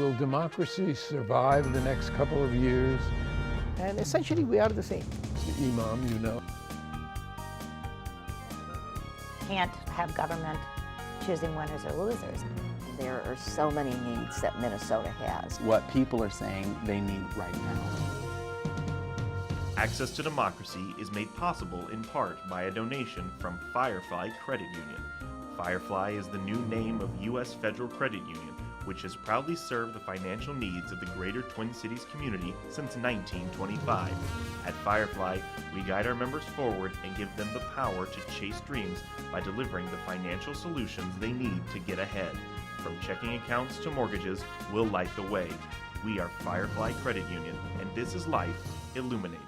Will democracy survive the next couple of years? And essentially we are the same. The imam, you know. Can't have government choosing winners or losers. There are so many needs that Minnesota has. What people are saying they need right now. Access to Democracy is made possible in part by a donation from Firefly Credit Union. Firefly is the new name of U.S. Federal Credit Union, which has proudly served the financial needs of the greater Twin Cities community since 1925. At Firefly, we guide our members forward and give them the power to chase dreams by delivering the financial solutions they need to get ahead. From checking accounts to mortgages, we'll light the way. We are Firefly Credit Union, and this is life illuminated.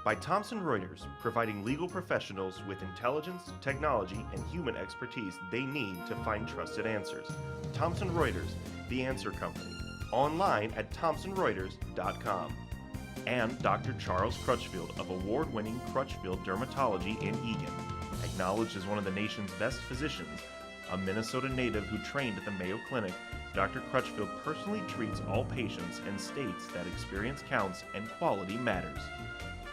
By Thomson Reuters, providing legal professionals with intelligence, technology, and human expertise they need to find trusted answers. Thomson Reuters, the answer company. Online at thomsonreuters.com. And Dr. Charles Crutchfield of award-winning Crutchfield Dermatology in Eagan. Acknowledged as one of the nation's best physicians, a Minnesota native who trained at the Mayo Clinic, Dr. Crutchfield personally treats all patients and states that experience counts and quality matters.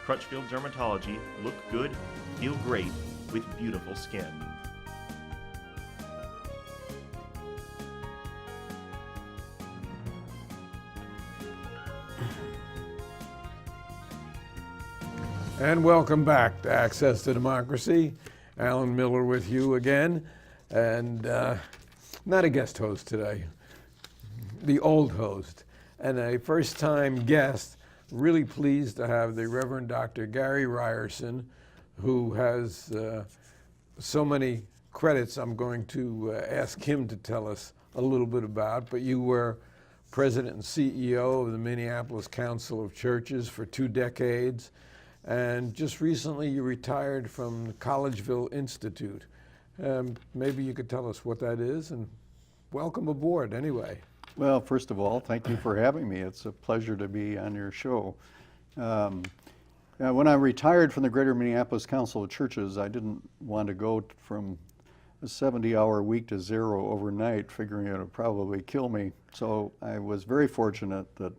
Crutchfield Dermatology, look good, feel great, with beautiful skin. And welcome back to Access to Democracy. Alan Miller with you again, and not a guest host today, the old host, and a first-time guest. Really pleased to have the Reverend Dr. Gary Reierson, who has so many credits I'm going to ask him to tell us a little bit about, but you were president and CEO of the Minneapolis Council of Churches for 2 decades, and just recently you retired from the Collegeville Institute. Maybe you could tell us what that is, and welcome aboard anyway. Well, first of all, thank you for having me. It's a pleasure to be on your show. When I retired from the Greater Minneapolis Council of Churches, I didn't want to go from a 70-hour week to 0 overnight, figuring it would probably kill me. So I was very fortunate that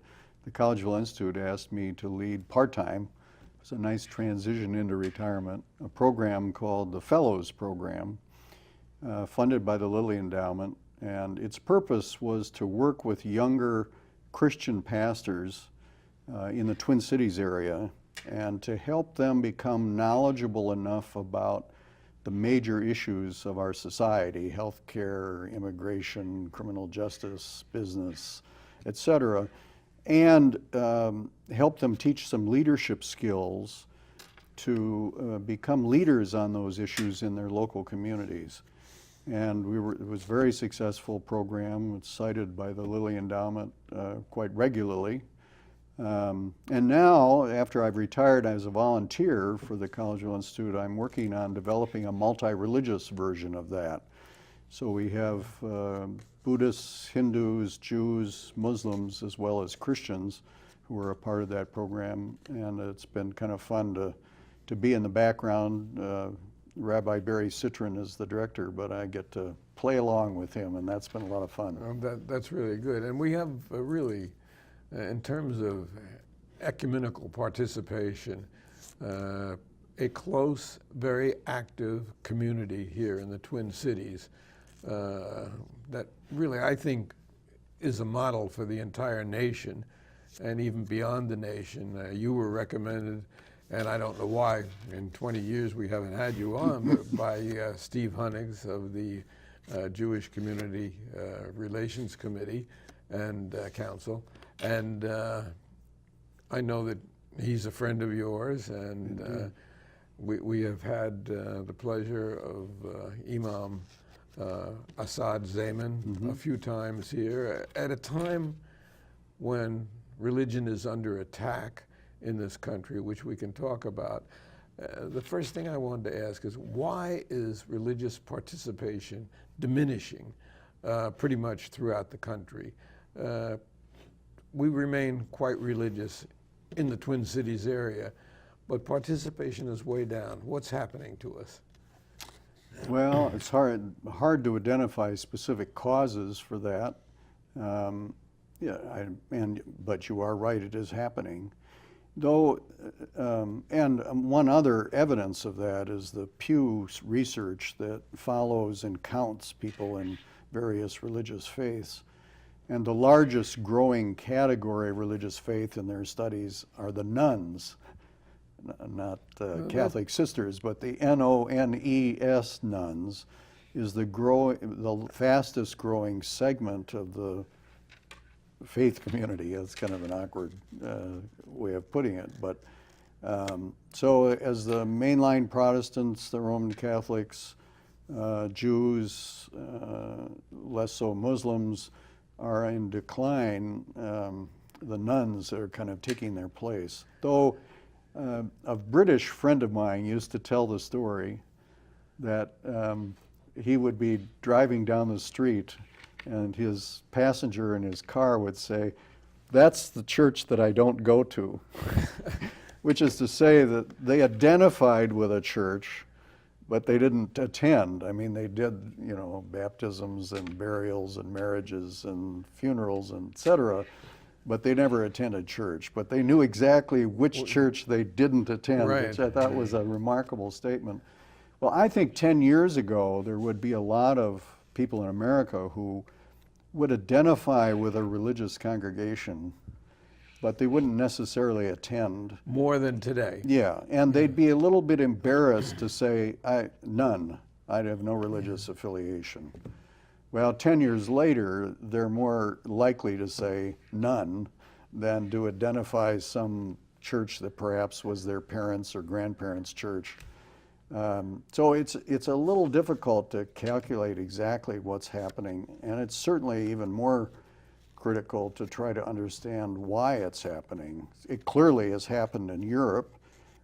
the Collegeville Institute asked me to lead part-time. It was a nice transition into retirement, a program called the Fellows Program, funded by the Lilly Endowment. And its purpose was to work with younger Christian pastors in the Twin Cities area and to help them become knowledgeable enough about the major issues of our society, healthcare, immigration, criminal justice, business, etc., and help them teach some leadership skills to become leaders on those issues in their local communities. And it was a very successful program. It's cited by the Lilly Endowment quite regularly. And now, after I've retired as a volunteer for the Collegeville Institute, I'm working on developing a multi-religious version of that. So we have Buddhists, Hindus, Jews, Muslims, as well as Christians who are a part of that program. And it's been kind of fun to be in the background. Rabbi Barry Citron is the director, but I get to play along with him, and that's been a lot of fun. That's really good. And we have really, in terms of ecumenical participation, a close, very active community here in the Twin Cities that really, I think, is a model for the entire nation and even beyond the nation. You were recommended, and I don't know why, in 20 years we haven't had you on, but by Steve Hunnigs of the Jewish Community Relations Committee and Council. And I know that he's a friend of yours, and we have had the pleasure of Imam Assad Zaman a few times here at a time when religion is under attack in this country, which we can talk about. The first thing I wanted to ask is, why is religious participation diminishing pretty much throughout the country? We remain quite religious in the Twin Cities area, but participation is way down. What's happening to us? Well, it's hard to identify specific causes for that. Yeah, but you are right, it is happening. Though, and one other evidence of that is the Pew research that follows and counts people in various religious faiths. And the largest growing category of religious faith in their studies are the nuns, not Catholic sisters, but the N-O-N-E-S nuns is the fastest growing segment of the faith community. It's kind of an awkward way of putting it, but so as the mainline Protestants, the Roman Catholics, Jews, less so Muslims, are in decline, the nuns are kind of taking their place. Though a British friend of mine used to tell the story that he would be driving down the street and his passenger in his car would say, "That's the church that I don't go to," which is to say that they identified with a church, but they didn't attend. I mean, they did, you know, baptisms and burials and marriages and funerals and et cetera, but they never attended church. But they knew exactly which church they didn't attend, Right. which I thought was a remarkable statement. Well, I think 10 years ago, there would be a lot of people in America who would identify with a religious congregation, but they wouldn't necessarily attend. More than today. Yeah, and they'd be a little bit embarrassed to say, none, I have no religious affiliation. Well, 10 years later, they're more likely to say none than to identify some church that perhaps was their parents' or grandparents' church. So it's a little difficult to calculate exactly what's happening, and it's certainly even more critical to try to understand why it's happening. It clearly has happened in Europe,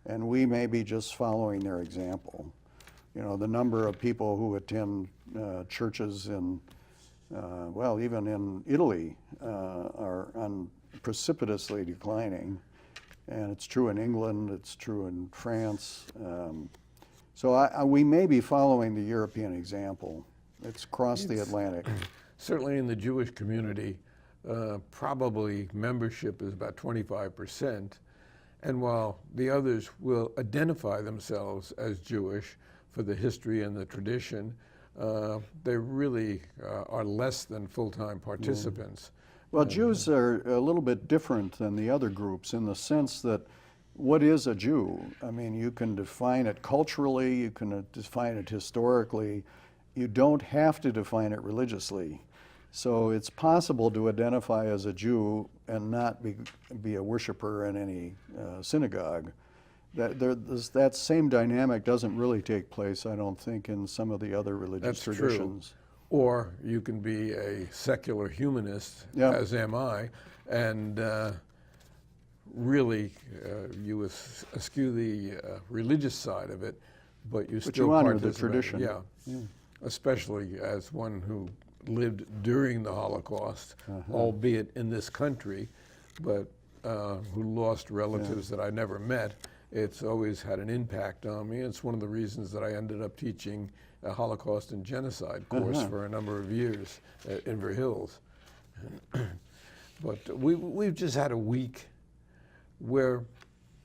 and we may be just following their example. You know, the number of people who attend churches in, well, even in Italy are precipitously declining, and it's true in England, it's true in France. So we may be following the European example. It's across the Atlantic. Certainly in the Jewish community, probably membership is about 25%. And while the others will identify themselves as Jewish for the history and the tradition, they really are less than full-time participants. Well, Jews are a little bit different than the other groups in the sense that what is a Jew? I mean, you can define it culturally, you can define it historically. You don't have to define it religiously. So it's possible to identify as a Jew and not be a worshiper in any synagogue. That same dynamic doesn't really take place, I don't think, in some of the other religious That's traditions. True. Or you can be a secular humanist, Yeah. as am I, and really you eschew the religious side of it, but you still you honor the participate. tradition. Yeah. Especially as one who lived during the Holocaust, albeit in this country, but who lost relatives that I never met. It's always had an impact on me. It's one of the reasons that I ended up teaching a Holocaust and Genocide course for a number of years at Inver Hills. But we've just had a week where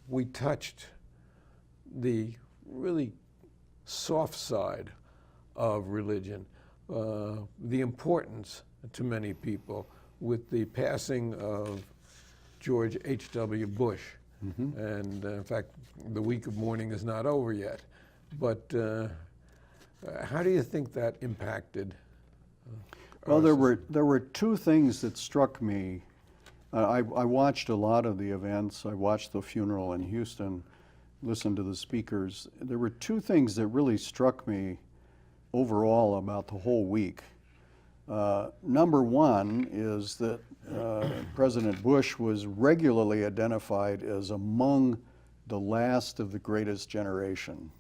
we touched the really soft side of religion, the importance to many people with the passing of George H.W. Bush. And in fact, the week of mourning is not over yet. But how do you think that impacted? Well, there were two things that struck me. I watched a lot of the events. I watched the funeral in Houston, listened to the speakers. There were two things that really struck me overall about the whole week. Number one is that President Bush was regularly identified as among the last of the greatest generation.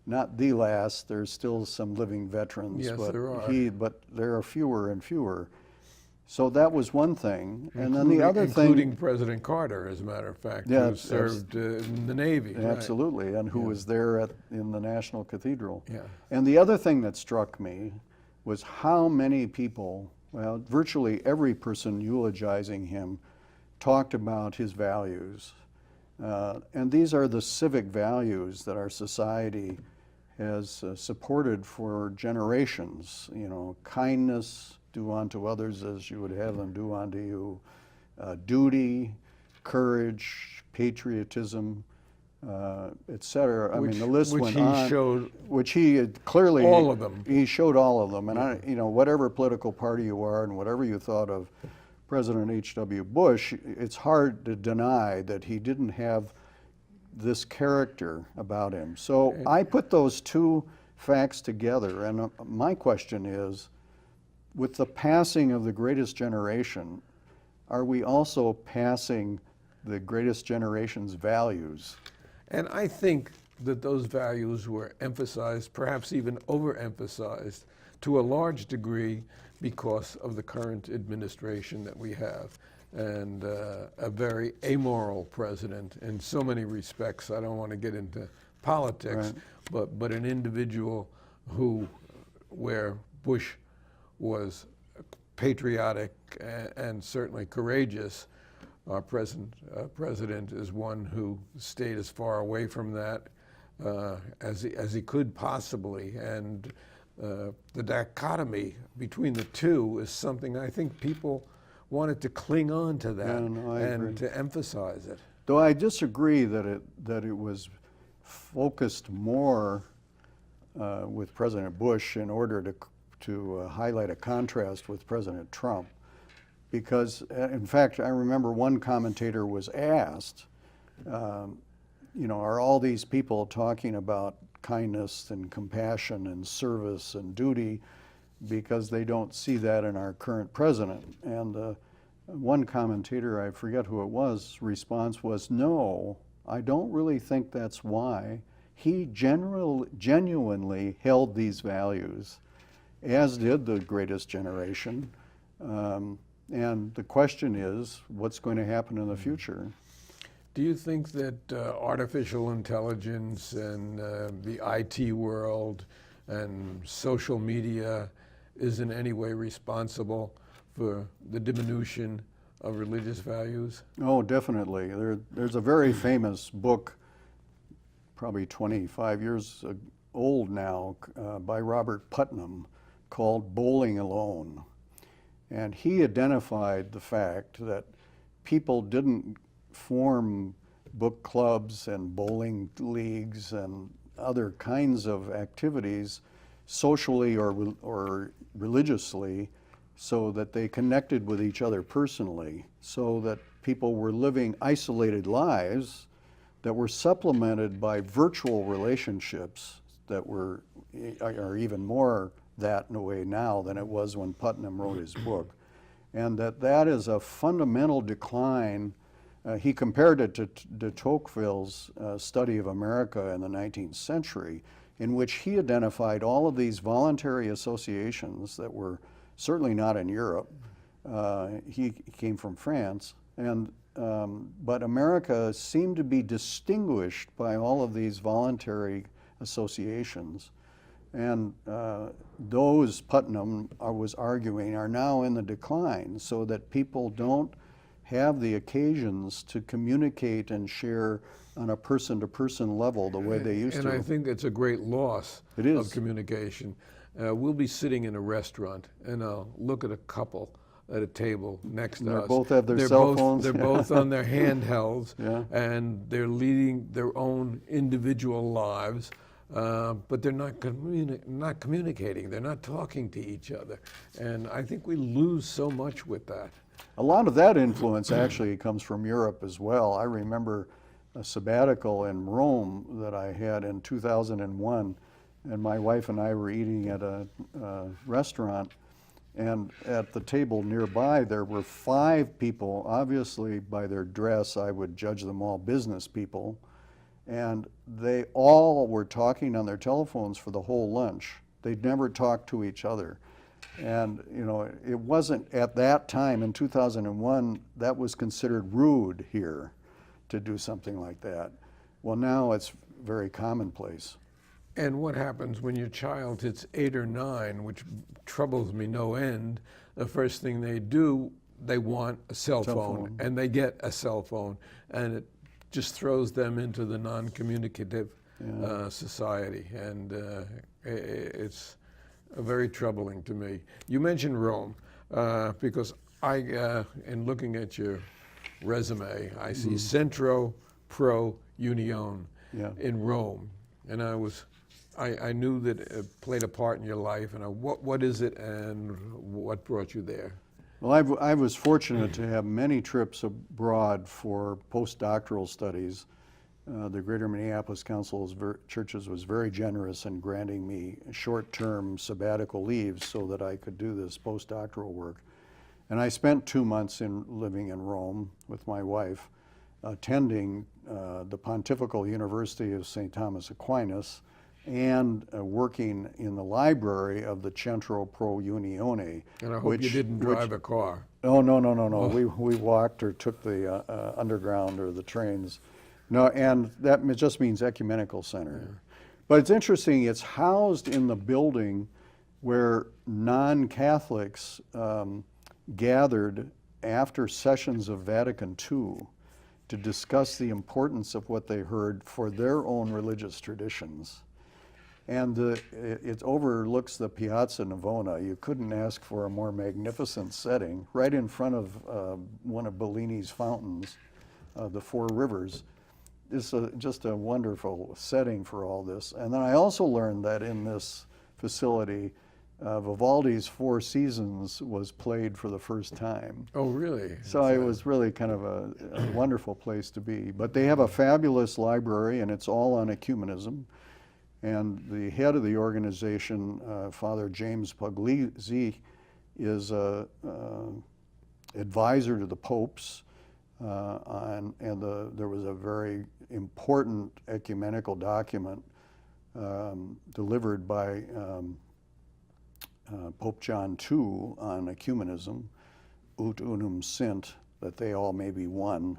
Not the last, there's still some living veterans, Yes, but there are. but there are fewer and fewer. So that was one thing. And then the other thing, including President Carter, as a matter of fact, who served in the Navy. right? absolutely, and who was there in the National Cathedral. Yeah. And the other thing that struck me was how many people Well, virtually every person eulogizing him talked about his values. And these are the civic values that our society has supported for generations. You know, kindness, do unto others as you would have them do unto you, duty, courage, patriotism, etc. I mean, the list which went he on. showed Which he had clearly all of them. He showed all of them, and you know, whatever political party you are, and whatever you thought of President H.W. Bush, it's hard to deny that he didn't have this character about him. So I put those two facts together, and my question is, with the passing of the greatest generation, are we also passing the greatest generation's values? And I think that those values were emphasized, perhaps even overemphasized, to a large degree because of the current administration that we have. And a very amoral president in so many respects. I don't want to get into politics, but an individual where Bush was patriotic and certainly courageous, our present president is one who stayed as far away from that as he could possibly. And the dichotomy between the two is something I think people wanted to cling on to that and to emphasize it. Though I disagree that it was focused more with President Bush in order to highlight a contrast with President Trump. Because, in fact, I remember one commentator was asked, you know, are all these people talking about kindness and compassion and service and duty because they don't see that in our current president? And one commentator, I forget who it was, response was, no, I don't really think that's why. He genuinely held these values, as did the greatest generation. And the question is, what's going to happen in the future? Do you think that artificial intelligence and the IT world and social media is in any way responsible for the diminution of religious values? Oh, definitely. There's a very famous book, probably 25 years old now, by Robert Putnam, called Bowling Alone. And he identified the fact that people didn't form book clubs and bowling leagues and other kinds of activities socially or religiously so that they connected with each other personally, so that people were living isolated lives that were supplemented by virtual relationships that are even more that in a way now than it was when Putnam wrote his book. And that is a fundamental decline. He compared it to de Tocqueville's study of America in the 19th century, in which he identified all of these voluntary associations that were certainly not in Europe. He came from France, but America seemed to be distinguished by all of these voluntary associations. And those, Putnam was arguing, are now in the decline, so that people don't have the occasions to communicate and share on a person-to-person level the way they used to. And I think it's a great loss of communication. We'll be sitting in a restaurant, and I'll look at a couple at a table next to us. They both have their cell phones. They're both on their handhelds, Yeah. and they're leading their own individual lives. But they're not communicating. They're not talking to each other. And I think we lose so much with that. A lot of that influence actually comes from Europe as well. I remember a sabbatical in Rome that I had in 2001, and my wife and I were eating at a restaurant, and at the table nearby there were 5 people. Obviously, by their dress, I would judge them all business people. And they all were talking on their telephones for the whole lunch. They'd never talked to each other. And you know, it wasn't at that time in 2001 that was considered rude here to do something like that. Well, now it's very commonplace. And what happens when your child hits 8 or 9, which troubles me no end? The first thing they do, they want a cell phone, and they get a cell phone, and it just throws them into the non-communicative society, and it's very troubling to me. You mentioned Rome, because in looking at your resume, I see Centro Pro Unione in Rome, and I knew that it played a part in your life, and what is it, and what brought you there? Well, I was fortunate to have many trips abroad for postdoctoral studies. The Greater Minneapolis Council of Churches was very generous in granting me short-term sabbatical leaves so that I could do this postdoctoral work. And I spent 2 months living in Rome with my wife, attending the Pontifical University of St. Thomas Aquinas, and working in the library of the Centro Pro Unione. And I hope you didn't drive a car. Oh, no. We walked or took the underground or the trains. No, and that just means ecumenical center. Yeah. But it's interesting, it's housed in the building where non-Catholics gathered after sessions of Vatican II to discuss the importance of what they heard for their own religious traditions. And it overlooks the Piazza Navona. You couldn't ask for a more magnificent setting, right in front of one of Bellini's fountains, the Four Rivers. It's just a wonderful setting for all this. And then I also learned that in this facility, Vivaldi's Four Seasons was played for the first time. Oh, really? So it was really kind of a wonderful place to be. But they have a fabulous library, and it's all on ecumenism. And the head of the organization, Father James Puglisi, is an advisor to the popes, and there was a very important ecumenical document delivered by Pope John II on ecumenism, Ut Unum Sint, that they all may be one.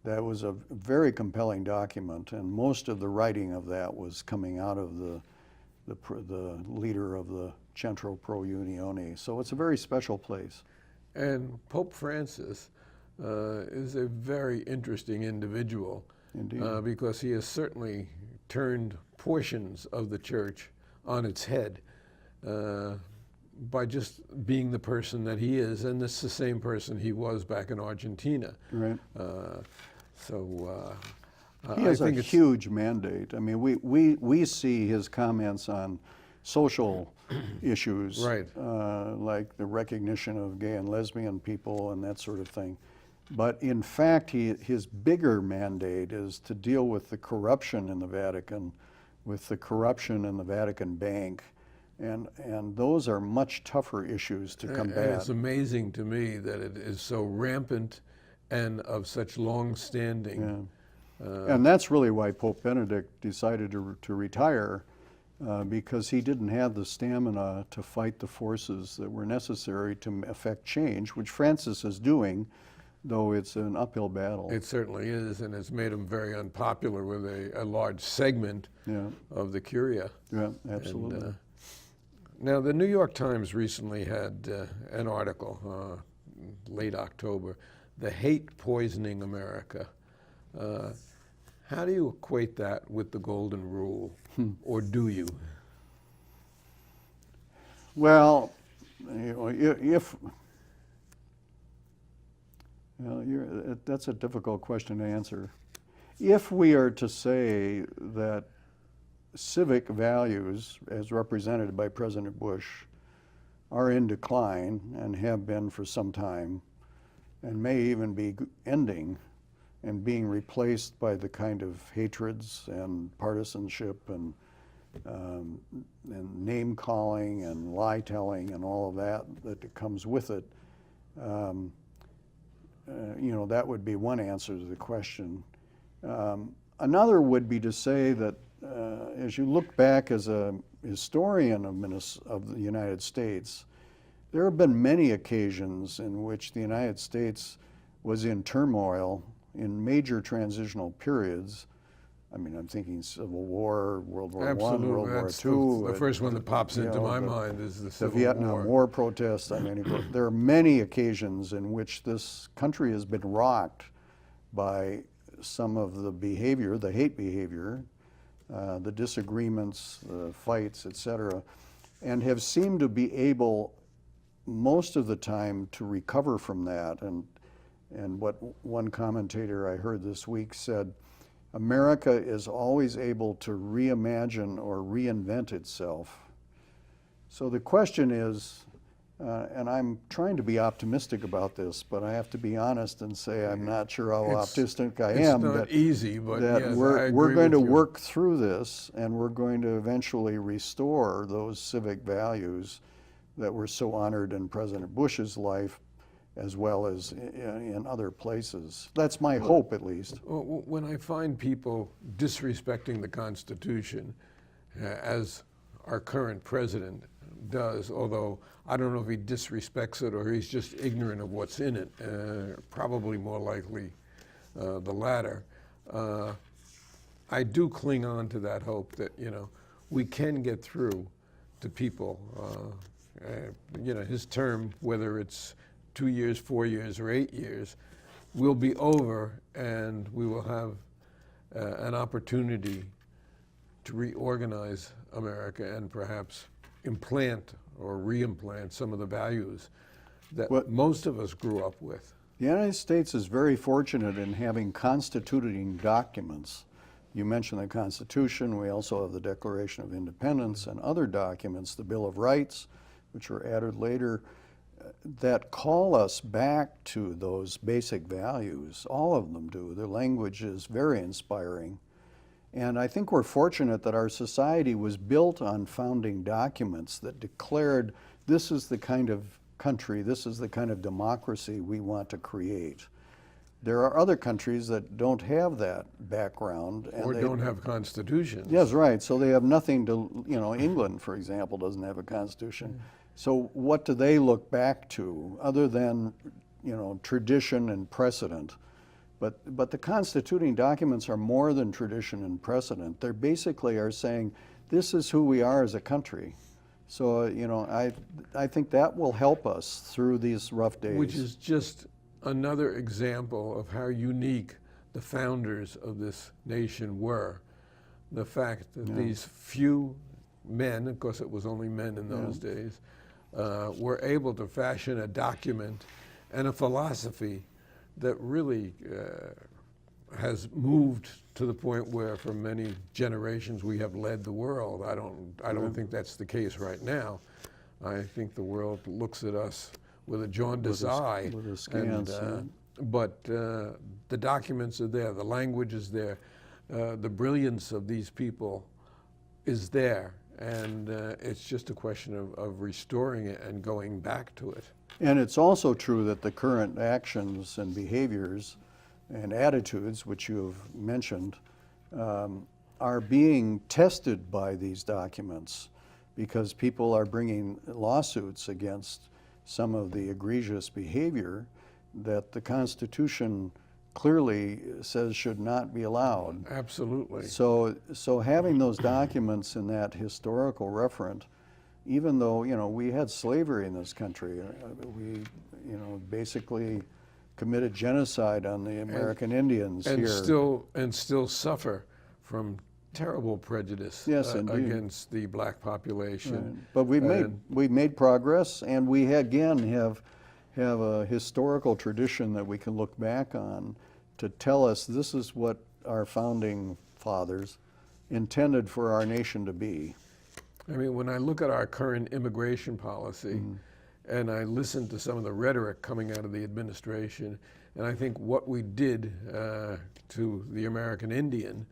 That was a very compelling document, and most of the writing of that was coming out of the leader of the Centro Pro Unione. So it's a very special place. And Pope Francis is a very interesting individual. Indeed. Because he has certainly turned portions of the church on its head by just being the person that he is, and this is the same person he was back in Argentina. Right. He I has a think it's huge mandate. I mean, we see his comments on social issues, right, like the recognition of gay and lesbian people and that sort of thing. But in fact, his bigger mandate is to deal with the corruption in the Vatican, with the corruption in the Vatican Bank, and those are much tougher issues to combat. And it's amazing to me that it is so rampant and of such long standing. Yeah. And that's really why Pope Benedict decided to retire, because he didn't have the stamina to fight the forces that were necessary to effect change, which Francis is doing, though it's an uphill battle. It certainly is, and it's made him very unpopular with a large segment of the Curia. Yeah, absolutely. And, now, the New York Times recently had an article, late October, "The Hate Poisoning America." How do you equate that with the Golden Rule, or do you? Well, that's a difficult question to answer. If we are to say that civic values, as represented by President Bush, are in decline and have been for some time, and may even be ending and being replaced by the kind of hatreds and partisanship and name calling and lie telling and all of that comes with it, that would be one answer to the question. Another would be to say that as you look back as a historian of the United States, there have been many occasions in which the United States was in turmoil in major transitional periods I mean, I'm thinking Civil War, World War I, Absolutely. World War That's II. the first one that pops into my the- mind is the The Civil Vietnam War protests. I mean, there are many occasions in which this country has been rocked by some of the behavior, the hate behavior, the disagreements, the fights, etc., and have seemed to be able most of the time to recover from that. And what one commentator I heard this week said, America is always able to reimagine or reinvent itself. So the question is, and I'm trying to be optimistic about this, but I have to be honest and say I'm not sure how optimistic I am. It's not easy, but that yes, I we're agree going to with you. work through this, and we're going to eventually restore those civic values that were so honored in President Bush's life, as well as in other places. That's my hope, at least. When I find people disrespecting the Constitution, as our current president does, although I don't know if he disrespects it or he's just ignorant of what's in it, probably more likely the latter, I do cling on to that hope that, we can get through to people. His term, whether it's 2 years, 4 years, or 8 years, will be over, and we will have an opportunity to reorganize America and perhaps implant or reimplant some of the values that most of us grew up with. The United States is very fortunate in having constituting documents. You mentioned the Constitution. We also have the Declaration of Independence and other documents, the Bill of Rights, which were added later, that call us back to those basic values. All of them do. The language is very inspiring. And I think we're fortunate that our society was built on founding documents that declared this is the kind of country, this is the kind of democracy we want to create. There are other countries that don't have that background. Or don't have constitutions. Yes, right. So they have nothing to, England, for example, doesn't have a constitution. So what do they look back to other than, tradition and precedent? But the constituting documents are more than tradition and precedent. They basically are saying, this is who we are as a country. So, I think that will help us through these rough days. Which is just another example of how unique the founders of this nation were. The fact that these few men, of course it was only men in those days, were able to fashion a document and a philosophy that really has moved to the point where for many generations we have led the world. I don't think that's the case right now. I think the world looks at us with a jaundiced eye. With askance, But the documents are there, the language is there, the brilliance of these people is there, and it's just a question of restoring it and going back to it. And it's also true that the current actions and behaviors and attitudes, which you have mentioned, are being tested by these documents because people are bringing lawsuits against some of the egregious behavior that the Constitution clearly says should not be allowed. Absolutely. So having those documents in that historical referent, even though we had slavery in this country, we basically committed genocide on the American Indians and here. still suffer from terrible prejudice against the black population. Right. But we've made progress, and we again have a historical tradition that we can look back on to tell us this is what our founding fathers intended for our nation to be. I mean, when I look at our current immigration policy, and I listen to some of the rhetoric coming out of the administration, and I think what we did to the American Indian,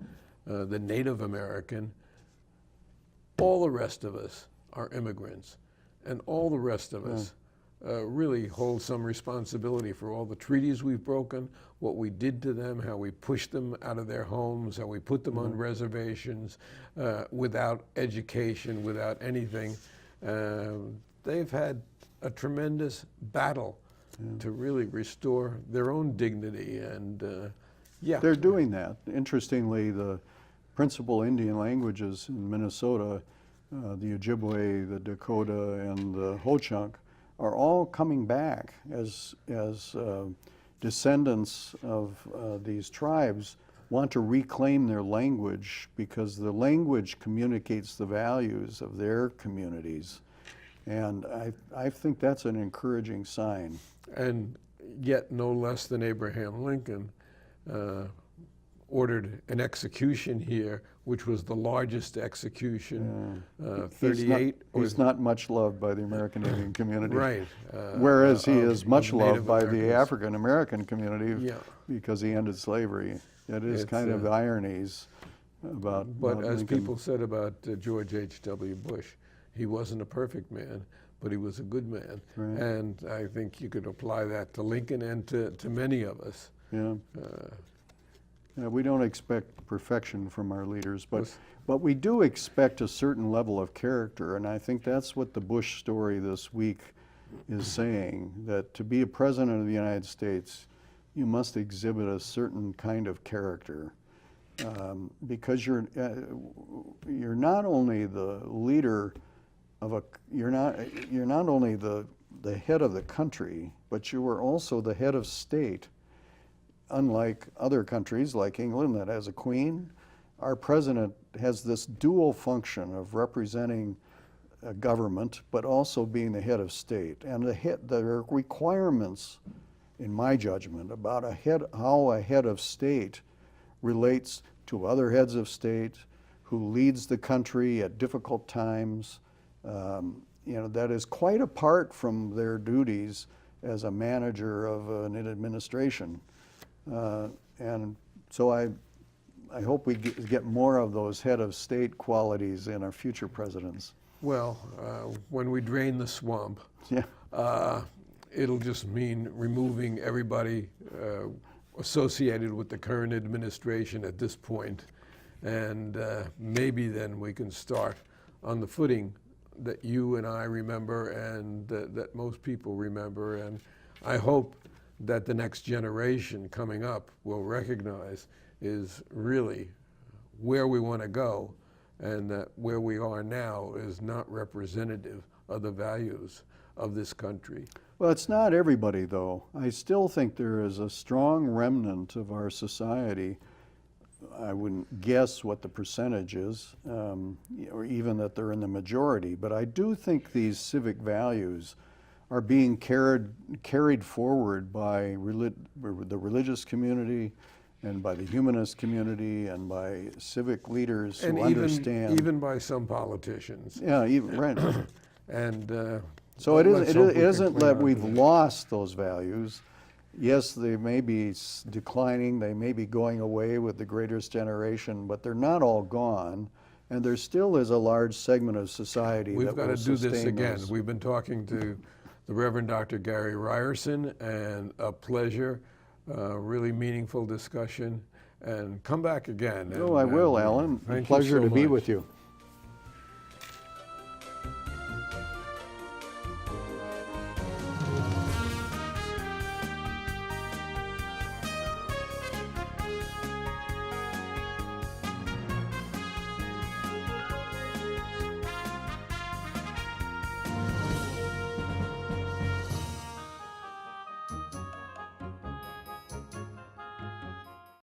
the Native American, all the rest of us are immigrants, and all the rest of us really hold some responsibility for all the treaties we've broken, what we did to them, how we pushed them out of their homes, how we put them on reservations without education, without anything. They've had a tremendous battle to really restore their own dignity, and They're doing that. Interestingly, the principal Indian languages in Minnesota, the Ojibwe, the Dakota, and the Ho-Chunk, are all coming back as descendants of these tribes want to reclaim their language because the language communicates the values of their communities. And I think that's an encouraging sign. And yet, no less than Abraham Lincoln ordered an execution here, which was the largest execution, 38. He's not much loved by the American Indian community. Right. Whereas he is much of Native loved by the Americans. African American community Yeah. because he ended slavery. It is It's, kind of the ironies about But as Lincoln. people said about George H.W. Bush, he wasn't a perfect man, but he was a good man. Right. And I think you could apply that to Lincoln and to many of us. Yeah. Yeah, we don't expect perfection from our leaders, Yes. but we do expect a certain level of character, and I think that's what the Bush story this week is saying, that to be a president of the United States, you must exhibit a certain kind of character, because you're not only the leader of you're not only the head of the country, but you are also the head of state. Unlike other countries like England that has a queen, our president has this dual function of representing a government, but also being the head of state. And the requirements, in my judgment, about how a head of state relates to other heads of state, who leads the country at difficult times, that is quite apart from their duties as a manager of an administration. And so I hope we get more of those head of state qualities in our future presidents. Well, when we drain the swamp, Yeah. it'll just mean removing everybody associated with the current administration at this point. And maybe then we can start on the footing that you and I remember and that most people remember. And I hope that the next generation coming up will recognize is really where we want to go, and that where we are now is not representative of the values of this country. Well, it's not everybody, though. I still think there is a strong remnant of our society. I wouldn't guess what the percentage is, or even that they're in the majority, but I do think these civic values are being carried forward by the religious community and by the humanist community and by civic leaders And who understand. even by some politicians. Yeah, even, right. And So it let's hope we can isn't cling that on to we've that. lost those values. Yes, they may be declining, they may be going away with the greatest generation, but they're not all gone. And there still is a large segment of society We've that got will to do this sustain again. those. We've been talking to the Reverend Dr. Gary Reierson, and a pleasure, really meaningful discussion. And come back again. Oh, I will, Alan. Thank you Pleasure so to be much. with you.